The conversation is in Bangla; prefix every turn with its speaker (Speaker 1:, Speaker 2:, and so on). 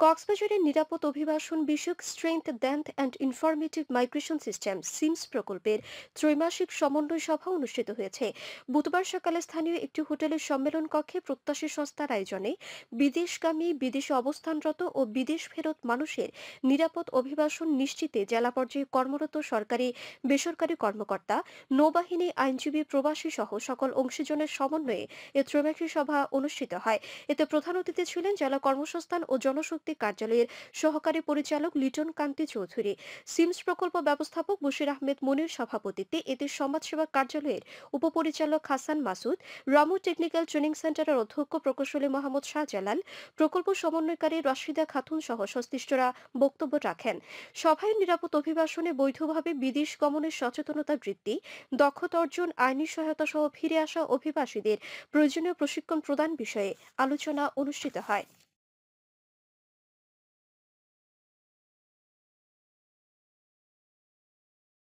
Speaker 1: কক্সবাজারের নিরাপদ অভিবাসন বিষয়ক strengthen and informative migration system SIMS প্রকল্পের ত্রৈমাসিক সমন্বয় সভা অনুষ্ঠিত হয়েছে। বুধবার সকালে স্থানীয় একটি হোটেলের সম্মেলন কক্ষে প্রত্যাশী সংস্থার আয়োজনে বিদেশগামী, বিদেশে অবস্থানরত ও বিদেশ ফেরত মানুষের নিরাপদ অভিবাসন নিশ্চিতে জেলা পর্যায়ে কর্মরত সরকারি, বেসরকারি কর্মকর্তা, নৌবাহিনী, আইনজীবী, প্রবাসী সহ সকল অংশীজনের সমন্বয়ে এ ত্রৈমাসিক সভা অনুষ্ঠিত হয়। এতে প্রধান অতিথি ছিলেন জেলা কর্মসংস্থান ও জনশক্তি কার্যালয়ের সহকারী পরিচালক লিটন কান্তি চৌধুরী। সিমস প্রকল্প ব্যবস্থাপক বশির আহমেদ মনির সভাপতিত্বে এতে সমাজসেবা কার্যালয়ের উপপরিচালক হাসান মাসুদ, রামু টেকনিক্যাল ট্রেনিং সেন্টারের অধ্যক্ষ প্রকৌশলী মোহাম্মদ শাহজালাল, প্রকল্প সমন্বয়কারী রাশিদা খাতুন সহ সংশ্লিষ্টরা বক্তব্য রাখেন। সভায় নিরাপদ অভিবাসনে বৈধভাবে বিদেশ গমনের সচেতনতা বৃদ্ধি, দক্ষতা অর্জন, আইনি সহায়তা সহ ফিরে আসা অভিবাসীদের প্রয়োজনীয় প্রশিক্ষণ প্রদান বিষয়ে আলোচনা অনুষ্ঠিত হয়।